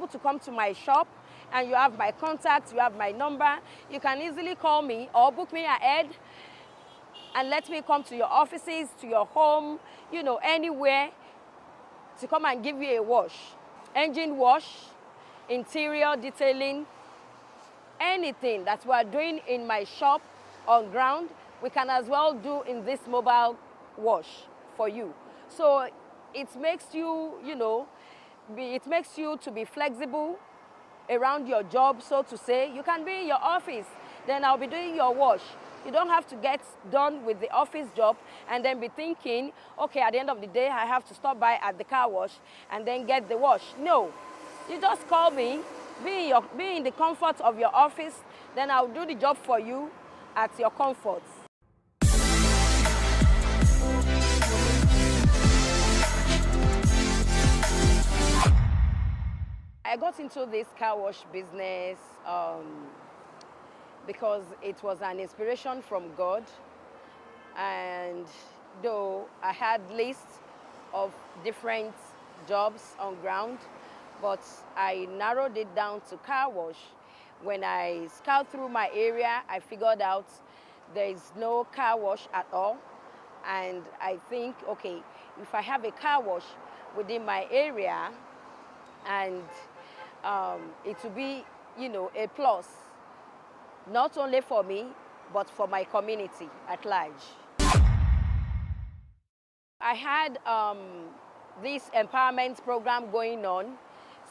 able to come to my shop, and you have my contact, you have my number. You can easily call me or book me ahead and let me come to your offices, to your home, you know, anywhere to come and give you a wash. Engine wash, interior detailing, anything that we are doing in my shop on ground, we can as well do in this mobile wash for you. So it makes you, you know, it makes you to be flexible around your job, so to say. You can be in your office, then I'll be doing your wash. You don't have to get done with the office job and then be thinking, okay, at the end of the day, I have to stop by at the car wash and then get the wash. No, you just call me, be in the comfort of your office, then I'll do the job for you at your comfort. I got into this car wash business because it was an inspiration from God, and though I had lists of different jobs on ground, but I narrowed it down to car wash. When I scouted through my area, I figured out there is no car wash at all, and I think, okay, if I have a car wash within my area, and it will be, you know, a plus, not only for me, but for my community at large. I had this empowerment program going on,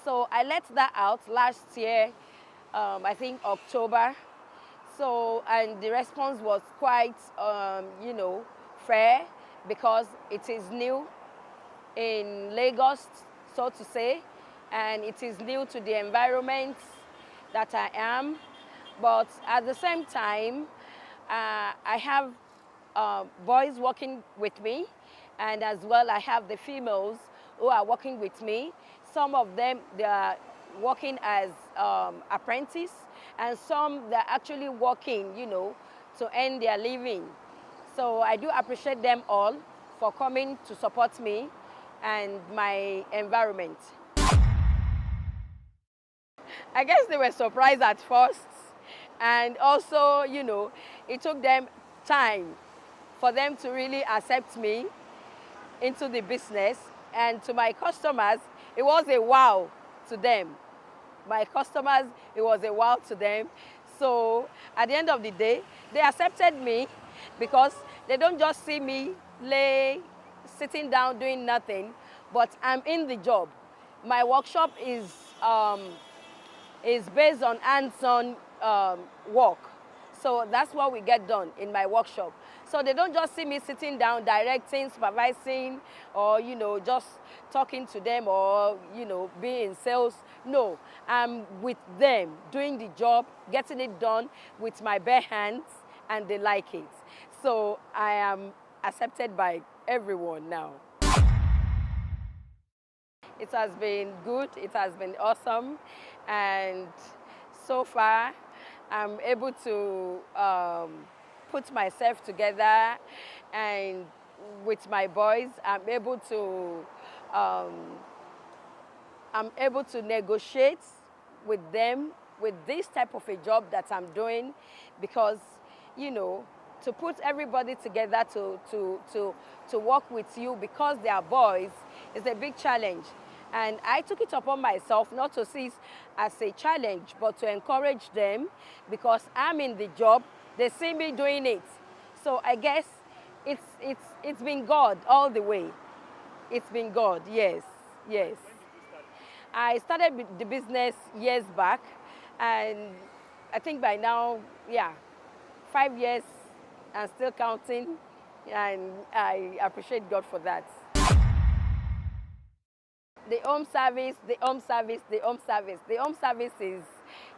so I let that out last year, I think October. So, and the response was quite, you know, fair, because it is new in Lagos, so to say, and it is new to the environment that I am. But at the same time, I have boys working with me, and as well I have the females who are working with me. Some of them, they are working as apprentices, and some they're actually working, you know, to earn their living. So I do appreciate them all for coming to support me and my environment. I guess they were surprised at first, and also, you know, it took them time for them to really accept me into the business. And to my customers, it was a wow to them. My customers, it was a wow to them. So at the end of the day, they accepted me because they don't just see me sitting down doing nothing, but I'm in the job. My workshop is based on hands-on work. So that's what we get done in my workshop. So they don't just see me sitting down, directing, supervising, or, you know, just talking to them, or, you know, being in sales. No, I'm with them, doing the job, getting it done with my bare hands, and they like it. So I am accepted by everyone now. It has been good, it has been awesome, and so far I'm able to put myself together, and with my boys, I'm able to negotiate with them with this type of a job that I'm doing, because, you know, to put everybody together to work with you because they are boys is a big challenge. And I took it upon myself not to see it as a challenge, but to encourage them, because I'm in the job, they see me doing it. So I guess it's been God all the way. It's been God, yes, yes. I started the business years back, and I think by now, yeah, 5 years and still counting, and I appreciate God for that. The home service, the home service, the home service. The home service is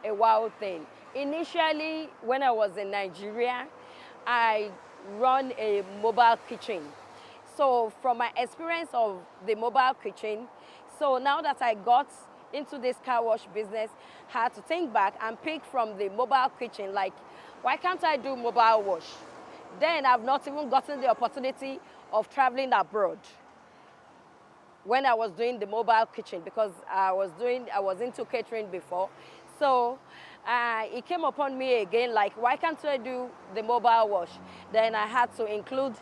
a wild thing. Initially, when I was in Nigeria, I run a mobile kitchen. So from my experience of the mobile kitchen, so now that I got into this car wash business, I had to think back and pick from the mobile kitchen, like, why can't I do mobile wash? Then I've not even gotten the opportunity of traveling abroad. when I was doing the mobile kitchen, because I was into catering before. So it came upon me again, like, why can't I do the mobile wash? Then I had to include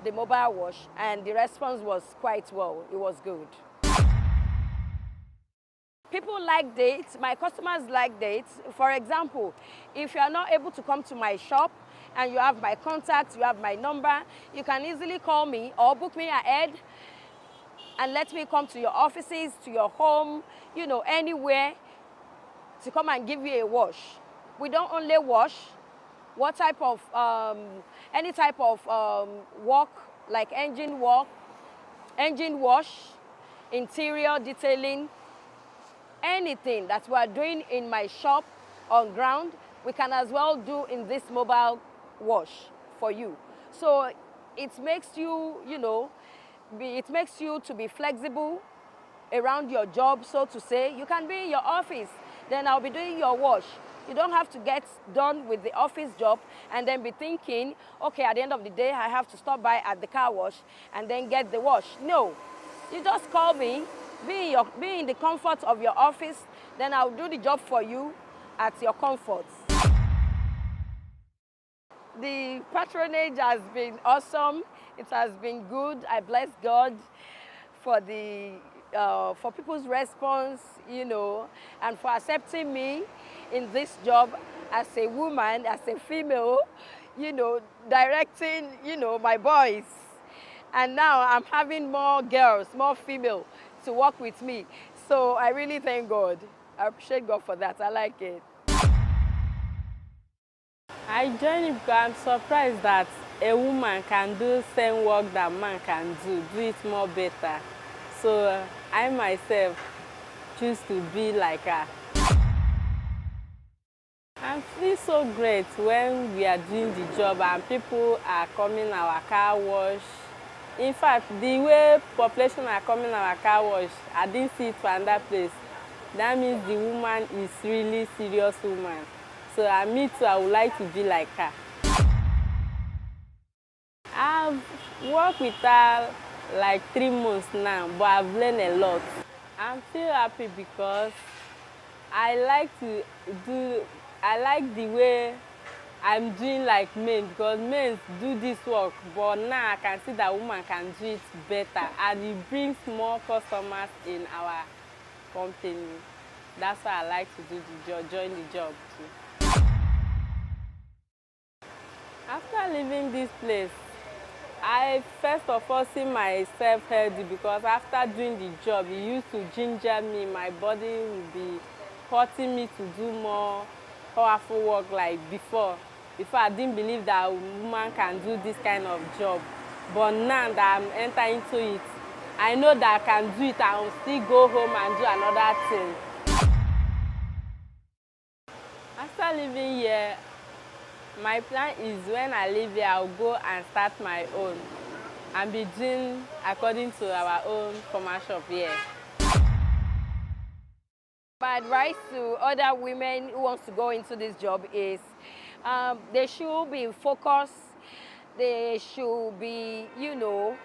the mobile wash, and the response was quite well. It was good. People like dates. My customers like dates. For example, if you are not able to come to my shop and you have my contact, you have my number, you can easily call me or book me ahead and let me come to your offices, to your home, you know, anywhere, to come and give you a wash. We don't only wash. What type of, any type of work, like engine work, engine wash, interior detailing, anything that we are doing in my shop on ground, we can as well do in this mobile wash for you. So it makes you, you know, it makes you to be flexible around your job, so to say. You can be in your office, then I'll be doing your wash. You don't have to get done with the office job and then be thinking, okay, at the end of the day, I have to stop by at the car wash and then get the wash. No, you just call me, be in the comfort of your office, then I'll do the job for you at your comfort. The patronage has been awesome. It has been good. I bless God for for people's response, you know, and for accepting me in this job as a woman, as a female, you know, directing, you know, my boys. And now I'm having more girls, more female to work with me. So I really thank God. I appreciate God for that. I like it. I joined it because I'm surprised that a woman can do same work that man can do it more better. So I myself choose to be like her. I feel so great when we are doing the job and people are coming our car wash. In fact, the way population are coming our car wash, I didn't see it for another place. That means the woman is really serious woman. So me too, I would like to be like her. I've worked with her like 3 months now, but I've learned a lot. I'm still happy because I like the way I'm doing like men, because men do this work, but now I can see that woman can do it better, and it brings more customers in our company. That's why I like to do the job, join the job too. After leaving this place, I first of all see myself healthy, because after doing the job, it used to ginger me. My body would be hurting me to do more powerful work like before. Before, I didn't believe that a woman can do this kind of job. But now that I'm entering into it, I know that I can do it and will still go home and do another thing. After living here, my plan is when I leave here, I'll go and start my own and be doing according to our own formal shop here. My advice to other women who want to go into this job is they should be focused. They should be, you know,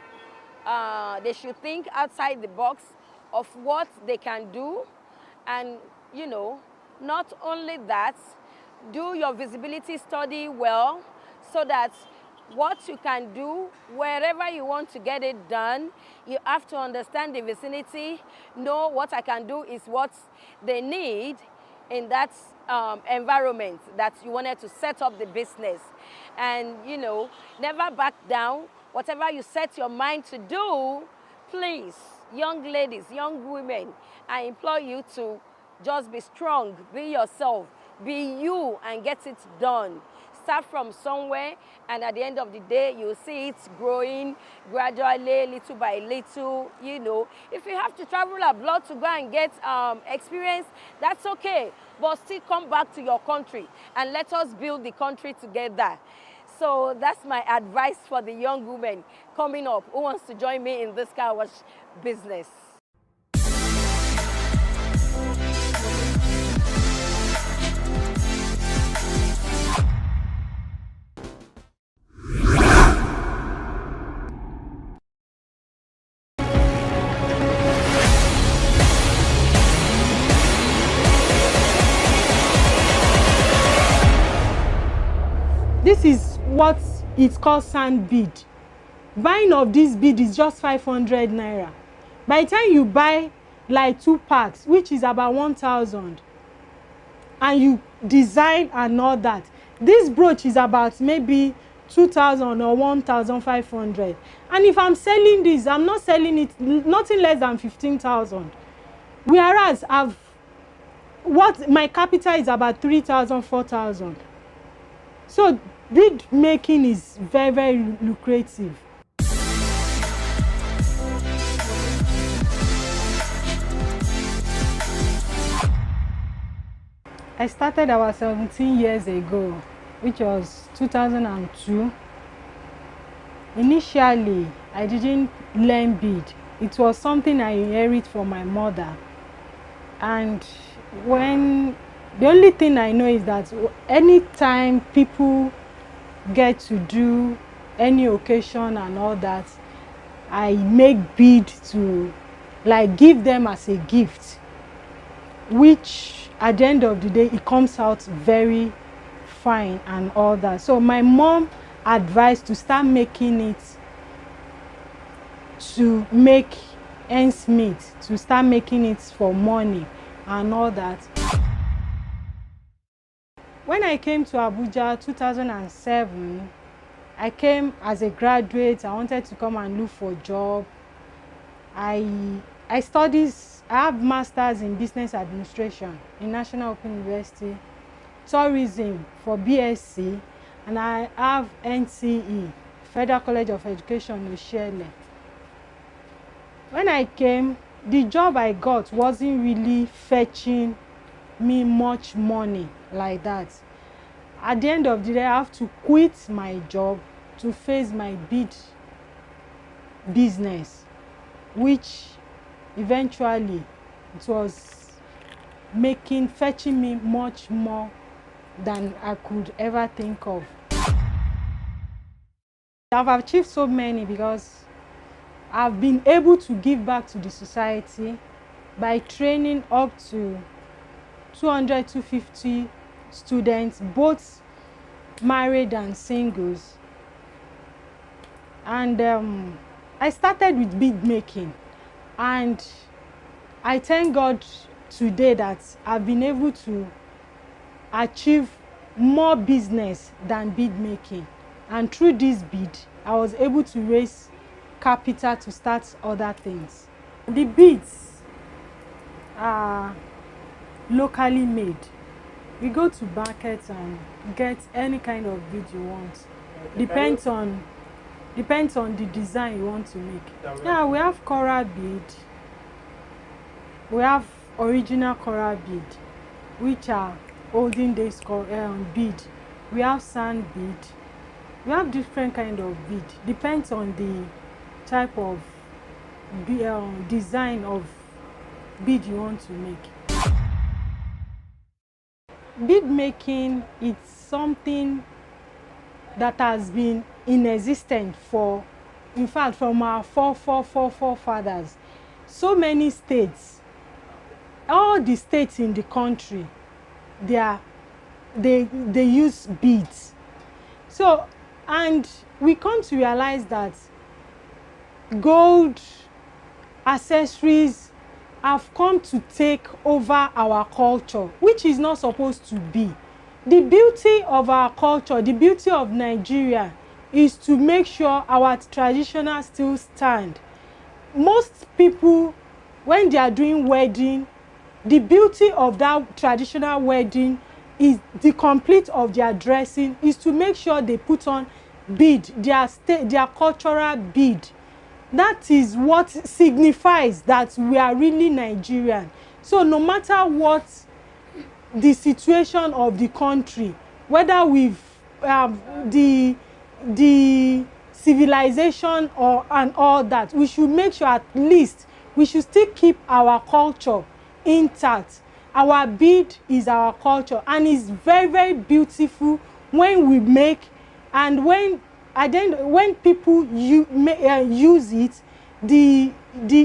they should think outside the box of what they can do. And, you know, not only that, do your visibility study well so that what you can do, wherever you want to get it done, you have to understand the vicinity, know what I can do is what they need in that environment that you wanted to set up the business. And, you know, never back down. Whatever you set your mind to do, please, young ladies, young women, I implore you to just be strong, be yourself, be you, and get it done. Start from somewhere, and at the end of the day, you'll see it growing gradually, little by little, you know. If you have to travel abroad to go and get experience, that's okay. But still come back to your country, and let us build the country together. So that's my advice for the young women coming up who wants to join me in this car wash business. This is what it's called sand bead. Buying of this bead is just 500 naira. By the time you buy like 2 packs, which is about 1,000, and you design and all that, this brooch is about maybe 2,000 or 1,500. And if I'm selling this, I'm not selling it nothing less than 15,000. Whereas what my capital is about 3,000, 4,000. So bead making is very, very lucrative. I started about 17 years ago, which was 2002. Initially, I didn't learn bead. It was something I inherited from my mother. And the only thing I know is that anytime people get to do any occasion and all that, I make bead to like give them as a gift, which at the end of the day it comes out very fine and all that. So my mom advised to start making it to make ends meet, to start making it for money and all that. When I came to Abuja 2007, I came as a graduate. I wanted to come and look for a job. I have masters in business administration in National Open University, tourism for BSc, and I have NCE, Federal College of Education, Oshele. When I came, the job I got wasn't really fetching me much money like that. At the end of the day, I have to quit my job to face my bead business, which eventually it was fetching me much more than I could ever think of. I've achieved so many because I've been able to give back to the society by training up to 200, 250 students, both married and singles. And I started with bead making, and I thank God today that I've been able to achieve more business than bead making. And through this bead, I was able to raise capital to start other things. The beads are locally made. We go to markets and get any kind of bead you want. Depends on the design you want to make. Yeah, we have coral bead. We have original coral bead, which are olden days bead. We have sand bead. We have different kind of bead. Depends on the type of design of bead you want to make. Bead making is something that has been in existence for, in fact, from our forefathers. So many states, all the states in the country, they use beads. So, and we come to realize that gold accessories have come to take over our culture, which is not supposed to be. The beauty of our culture, the beauty of Nigeria, is to make sure our traditional still stand. Most people, when they are doing wedding, the beauty of that traditional wedding is the complete of their dressing is to make sure they put on bead, their cultural bead. That is what signifies that we are really Nigerian. So no matter what the situation of the country, whether with the civilization and all that, we should make sure at least we should still keep our culture intact. Our bead is our culture, and it's very, very beautiful when we make, and when people use it, the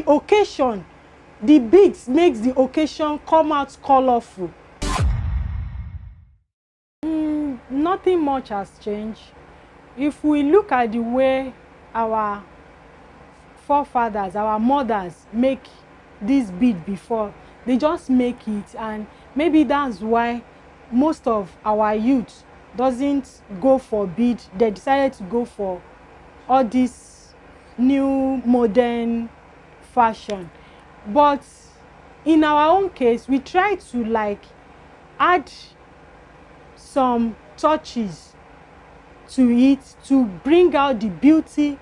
occasion, the beads makes the occasion come out colorful. Not nothing much has changed. If we look at the way our forefathers, our mothers make this bead before, they just make it, and maybe that's why most of our youth doesn't go for bead. They decided to go for all this new modern fashion. But in our own case, we try to like add some touches to it to bring out the beauty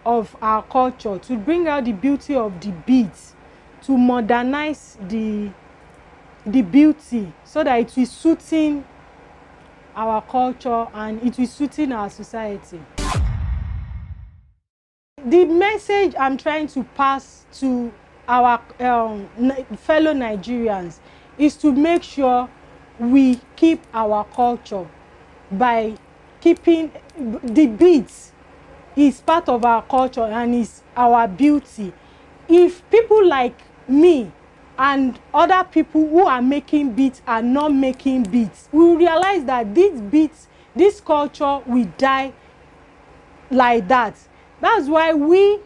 of our culture, to bring out the beauty of the beads, to modernize the beauty so that it is suiting our culture and it is suiting our society. The message I'm trying to pass to our fellow Nigerians is to make sure we keep our culture by keeping the beads. Is part of our culture and is our beauty. If people like me and other people who are making beads are not making beads, we will realize that these beads, this culture will die like that. That's why we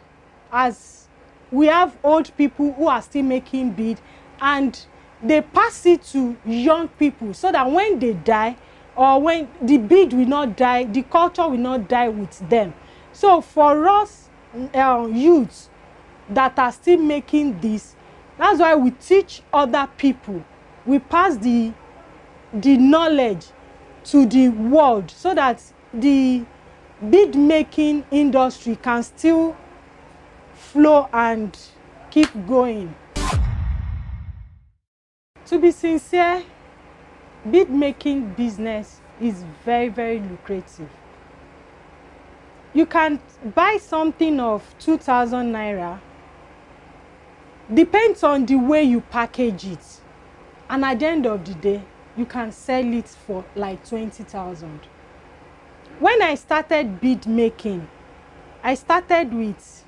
have old people who are still making beads, and they pass it to young people so that when they die, or when the bead will not die, the culture will not die with them. So for us youths that are still making this, that's why we teach other people. We pass the knowledge to the world so that the bead making industry can still flow and keep going. To be sincere, bead making business is very, very lucrative. You can buy something of 2,000 naira. Depends on the way you package it. And at the end of the day, you can sell it for like 20,000. When I started bead making, I started with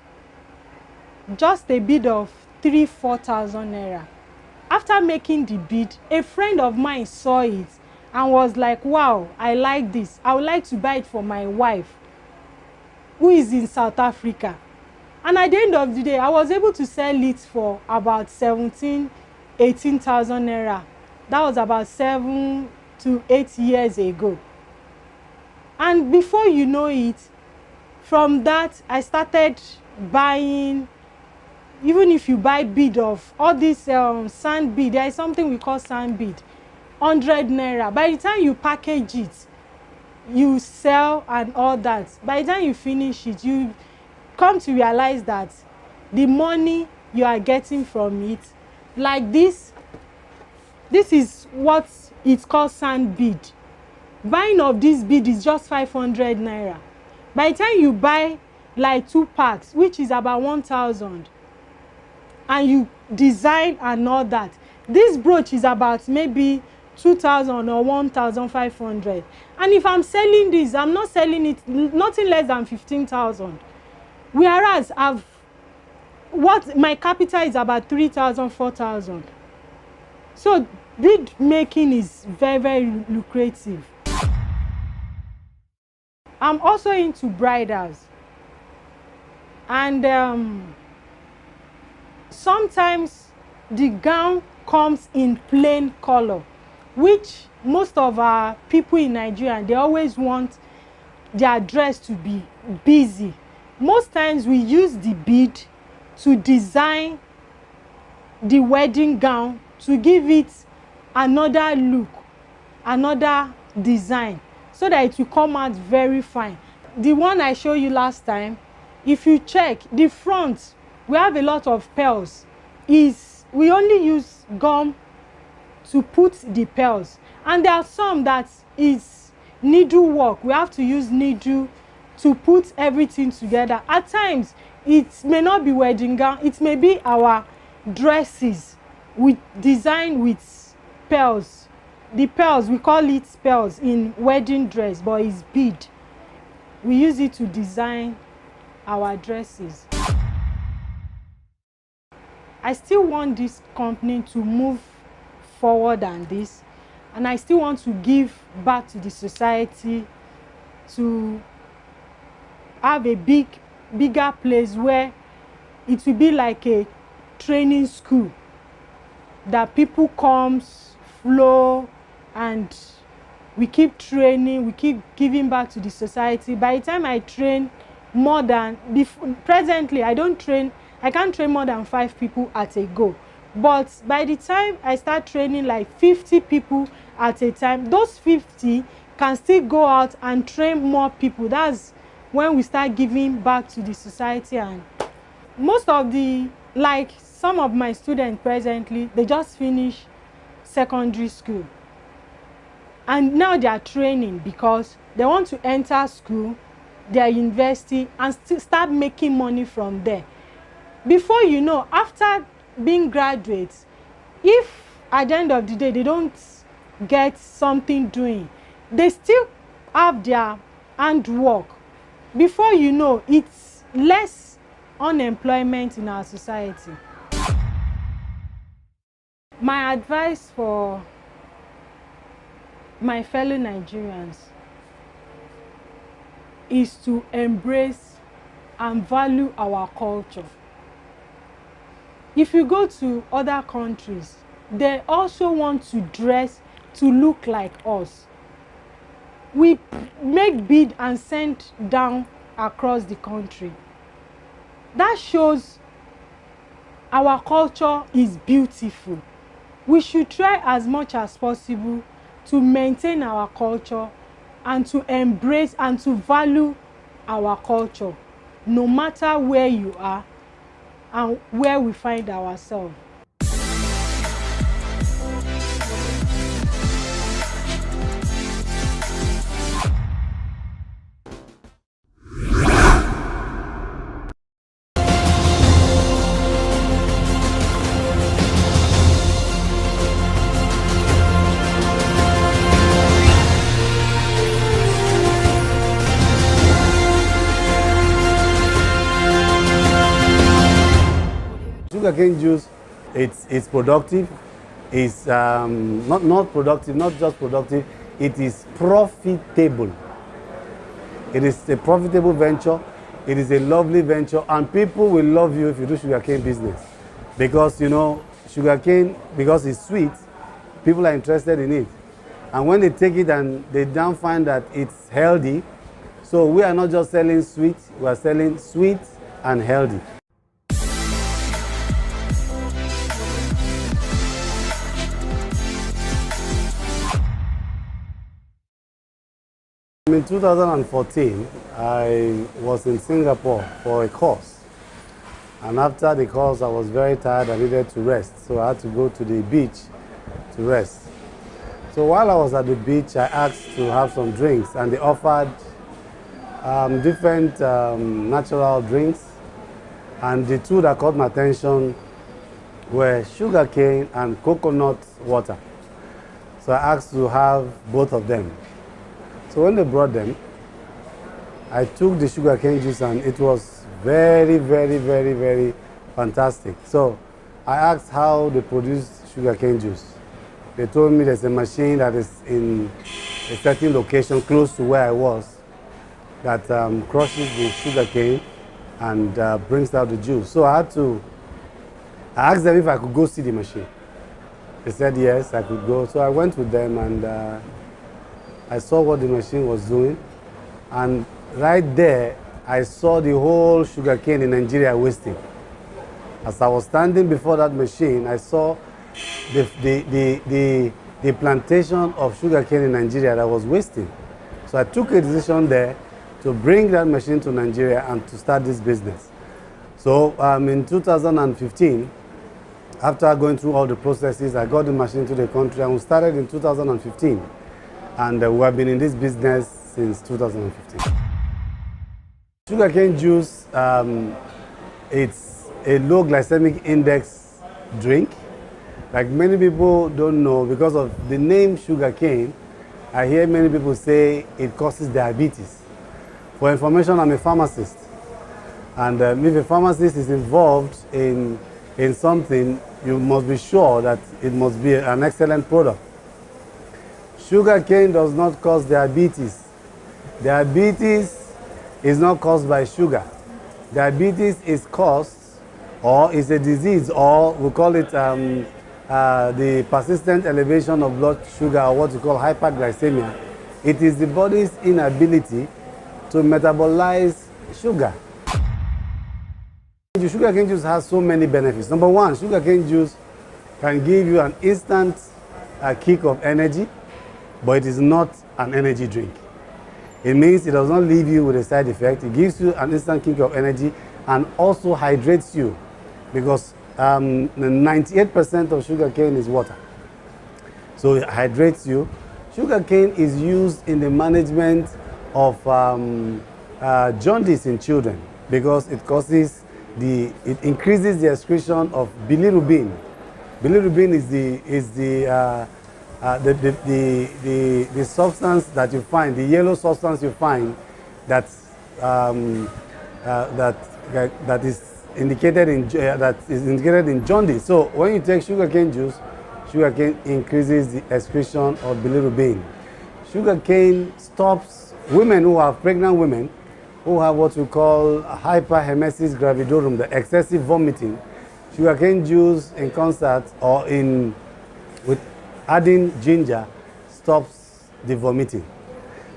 just a bead of 3,000-4,000 naira. After making the bead, a friend of mine saw it and was like, wow, I like this. I would like to buy it for my wife, who is in South Africa. And at the end of the day, I was able to sell it for about 17,000-18,000 naira. That was about 7 to 8 years ago. And before you know it, from that, I started buying. Even if you buy bead of all this sand bead, there is something we call sand bead, 100 naira. By the time you package it, you sell and all that. By the time you finish it, you come to realize that the money you are getting from it, like this is what it's called sand bead. Buying of this bead is just 500 naira. By the time you buy like 2 packs, which is about 1,000, and you design and all that, this brooch is about maybe 2,000 or 1,500. And if I'm selling this, I'm not selling it nothing less than 15,000. Whereas my capital is about 3,000, 4,000. So bead making is very, very lucrative. I'm also into bridals, and sometimes the gown comes in plain color, which most of our people in Nigeria, they always want their dress to be busy. Most times we use the bead to design the wedding gown to give it another look, another design, so that it will come out very fine. The one I showed you last time, if you check the front, we have a lot of pearls. We only use gum to put the pearls, and there are some that is needle work. We have to use needle to put everything together. At times it may not be wedding gown, it may be our dresses we design with pearls. The pearls, we call it pearls in wedding dress, but it's bead. We use it to design our dresses. I still want this company to move forward than this, and I still want to give back to the society, to have a bigger place where it will be like a training school that people comes, flow, and we keep training, we keep giving back to the society. By the time I train more than presently, I can't train more than 5 people at a go. But by the time I start training like 50 people at a time, those 50 can still go out and train more people. That's when we start giving back to the society. And most of like some of my students presently, they just finished secondary school. And now they are training because they want to enter school, their university, and start making money from there. Before you know, after being graduates, if at the end of the day they don't get something doing, they still have their handwork. Before you know, it's less unemployment in our society. My advice for my fellow Nigerians is to embrace and value our culture. If you go to other countries, they also want to dress to look like us. We make bead and send down across the country. That shows our culture is beautiful. We should try as much as possible to maintain our culture and to embrace and to value our culture, no matter where you are and where we find ourselves. Sugarcane juice, it's productive. It's not productive, not just productive. It is profitable. It is a profitable venture. It is a lovely venture, and people will love you if you do sugarcane business, because you know sugarcane, because it's sweet, people are interested in it, and when they take it and they don't find that it's healthy, so we are not just selling sweet, we are selling sweet and healthy. In 2014, I was in Singapore for a course, and after the course I was very tired. I needed to rest, so I had to go to the beach to rest. So while I was at the beach, I asked to have some drinks, and they offered different natural drinks, and the two that caught my attention were sugarcane and coconut water. So I asked to have both of them. So when they brought them, I took the sugarcane juice, and it was very, very, very, very fantastic. So I asked how they produce sugarcane juice. They told me there's a machine that is in a certain location close to where I was that crushes the sugarcane and brings out the juice. So I asked them if I could go see the machine. They said yes, I could go. So I went with them, and I saw what the machine was doing, and right there I saw the whole sugarcane in Nigeria wasting. As I was standing before that machine, I saw the plantation of sugarcane in Nigeria that was wasting. So I took a decision there to bring that machine to Nigeria and to start this business. So in 2015, after going through all the processes, I got the machine to the country, and we started in 2015. And we have been in this business since 2015. Sugarcane juice, it's a low glycemic index drink. Like many people don't know, because of the name sugarcane, I hear many people say it causes diabetes. For information, I'm a pharmacist. And if a pharmacist is involved in something, you must be sure that it must be an excellent product. Sugarcane does not cause diabetes. Diabetes is not caused by sugar. Diabetes is caused, or is a disease, or we call it the persistent elevation of blood sugar, or what we call hyperglycemia. It is the body's inability to metabolize sugar. Sugarcane juice has so many benefits. Number one, sugarcane juice can give you an instant kick of energy, but it is not an energy drink. It means it does not leave you with a side effect. It gives you an instant kick of energy and also hydrates you, because 98% of sugarcane is water. So it hydrates you. Sugarcane is used in the management of jaundice in children, because it increases the excretion of bilirubin. Bilirubin is the substance that you find, the yellow substance you find that is indicated in jaundice. So when you take sugarcane juice, sugarcane increases the excretion of bilirubin. Sugarcane stops women who are pregnant women who have what we call hyperemesis gravidorum, the excessive vomiting. Sugarcane juice in concert or with adding ginger stops the vomiting.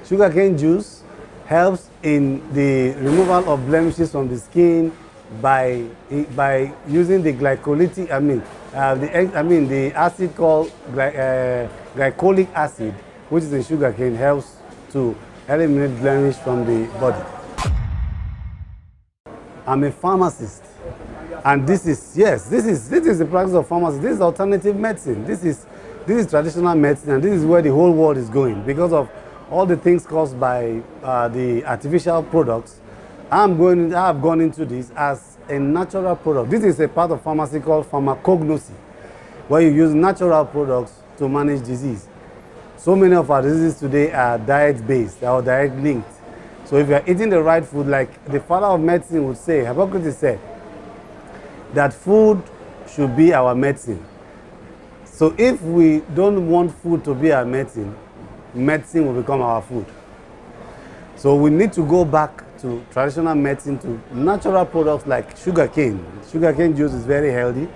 Sugarcane juice helps in the removal of blemishes from the skin by using the glycolytic, the acid called glycolic acid, which is in sugarcane, helps to eliminate blemish from the body. I'm a pharmacist, and this is the practice of pharmacy. This is alternative medicine. This is traditional medicine, and this is where the whole world is going because of all the things caused by the artificial products. I have gone into this as a natural product. This is a part of pharmacy called pharmacognosy, where you use natural products to manage disease. So many of our diseases today are diet-based or diet-linked. So if you are eating the right food, like the father of medicine would say, Hippocrates said, that food should be our medicine. So if we don't want food to be our medicine, medicine will become our food. So we need to go back to traditional medicine, to natural products like sugarcane. Sugarcane juice is very healthy.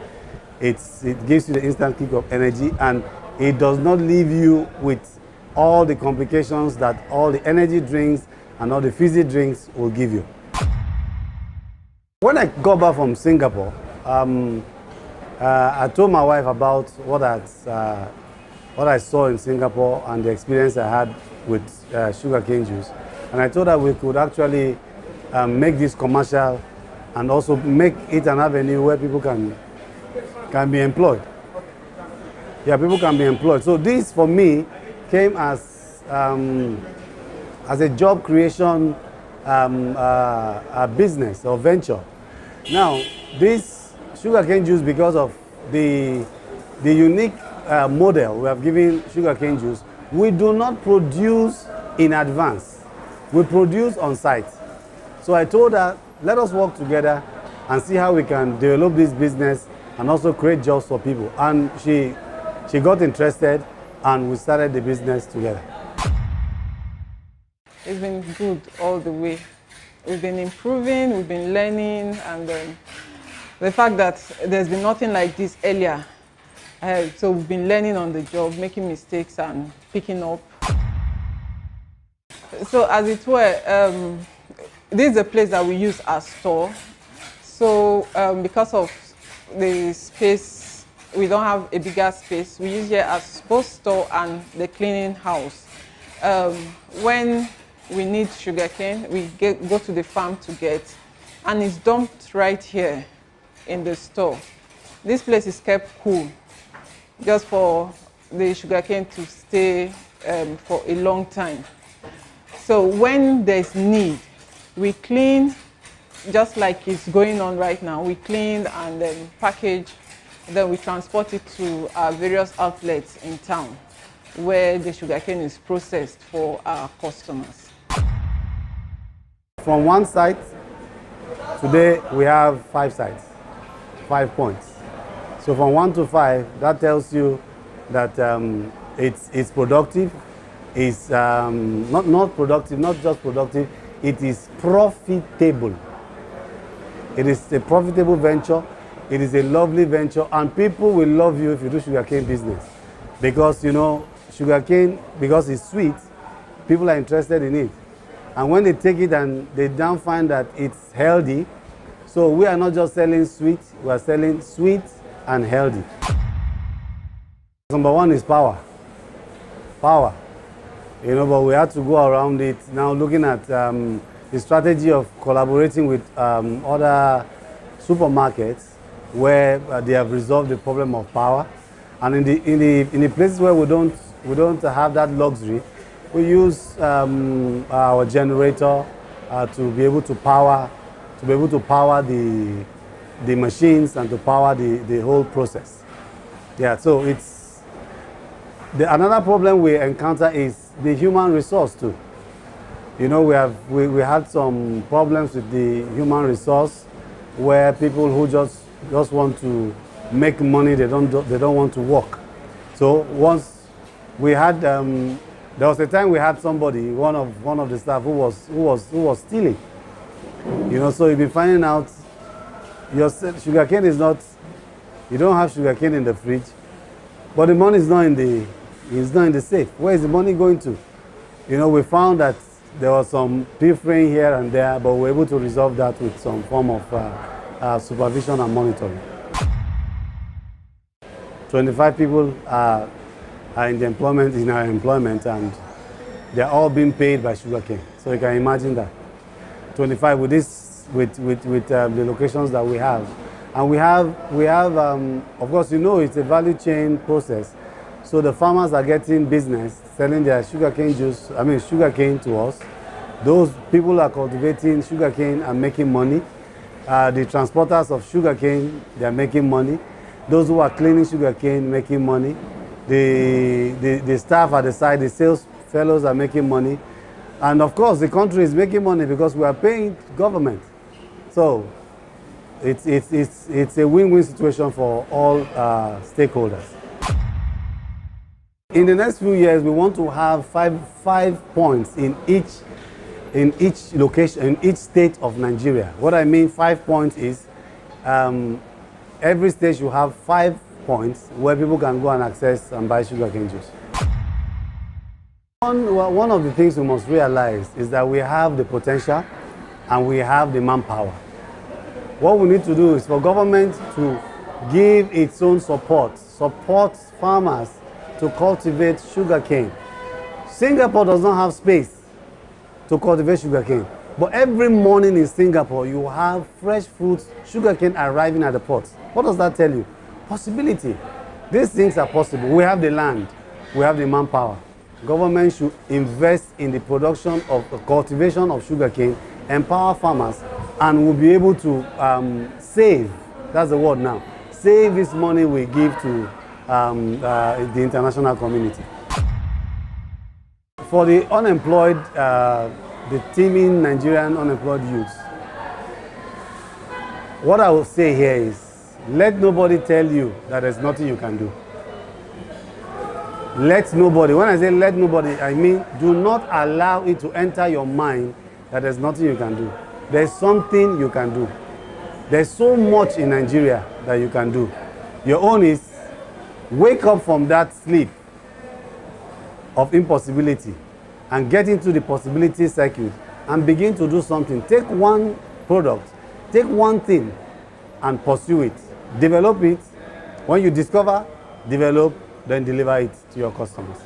It gives you the instant kick of energy, and it does not leave you with all the complications that all the energy drinks and all the fizzy drinks will give you. When I got back from Singapore, I told my wife about what I saw in Singapore and the experience I had with sugarcane juice. And I told her we could actually make this commercial and also make it an avenue where people can be employed. Yeah, people can be employed. So this, for me, came as a job creation business or venture. Now, this sugarcane juice, because of the unique model we have given sugarcane juice, we do not produce in advance. We produce on site. So I told her, let us work together and see how we can develop this business and also create jobs for people. And she got interested, and we started the business together. It's been good all the way. We've been improving, we've been learning, and the fact that there's been nothing like this earlier. So we've been learning on the job, making mistakes and picking up. So as it were, this is a place that we use as store. So because of the space, we don't have a bigger space. We use here as both store and the cleaning house. When we need sugarcane, we go to the farm to get, and it's dumped right here in the store. This place is kept cool, just for the sugarcane to stay for a long time. So when there's need, we clean, just like it's going on right now. We clean and then package, then we transport it to our various outlets in town where the sugarcane is processed for our customers. From one site, today we have 5 sites, 5 points. So from 1 to 5, that tells you that It's productive. It's not productive, not just productive. It is profitable. It is a profitable venture. It is a lovely venture, and people will love you if you do sugarcane business, because you know sugarcane, because it's sweet, people are interested in it. And when they take it and they don't find that it's healthy, so we are not just selling sweet, we are selling sweet and healthy. Number one is power. Power. You know, but we have to go around it now, looking at the strategy of collaborating with other supermarkets where they have resolved the problem of power. And in the places where we don't have that luxury, we use our generator to be able to power the machines and to power the whole process. Yeah, so it's another problem we encounter is the human resource too. You know, we had some problems with the human resource where people who just want to make money, they don't want to work. So once we had there was a time we had somebody, one of the staff who was stealing. You know, so you'll be finding out your sugarcane is not, you don't have sugarcane in the fridge, but the money is not in the safe. Where is the money going to? You know, we found that there was some pilfering here and there, but we were able to resolve that with some form of supervision and monitoring. 25 people are in our employment, and they're all being paid by sugarcane. So you can imagine that. 25 with the locations that we have. And we have of course, you know, it's a value chain process. So the farmers are getting business, selling their sugarcane to us. Those people are cultivating sugarcane and making money. The transporters of sugarcane, they are making money. Those who are cleaning sugarcane, making money. The staff at the side, the sales fellows are making money. And of course, the country is making money because we are paying government. So it's a win-win situation for all stakeholders. In the next few years, we want to have five points in each location, in each state of Nigeria. What I mean 5 points is every state should have 5 points where people can go and access and buy sugarcane juice. One of the things we must realize is that we have the potential and we have the manpower. What we need to do is for government to give its own support farmers to cultivate sugarcane. Singapore does not have space to cultivate sugarcane, but every morning in Singapore you have fresh fruits, sugarcane arriving at the ports. What does that tell you? Possibility. These things are possible. We have the land, we have the manpower. Government should invest in the production of the cultivation of sugarcane, empower farmers, and we'll be able to save, that's the word now, save this money we give to the international community. For the unemployed, the teeming Nigerian unemployed youths, what I will say here is, let nobody tell you that there's nothing you can do. Let nobody, when I say let nobody, I mean do not allow it to enter your mind that there's nothing you can do. There's something you can do. There's so much in Nigeria that you can do. Your own is wake up from that sleep of impossibility and get into the possibility circuit and begin to do something. Take one product, take one thing and pursue it. Develop it. When you discover, develop, then deliver it to your customers.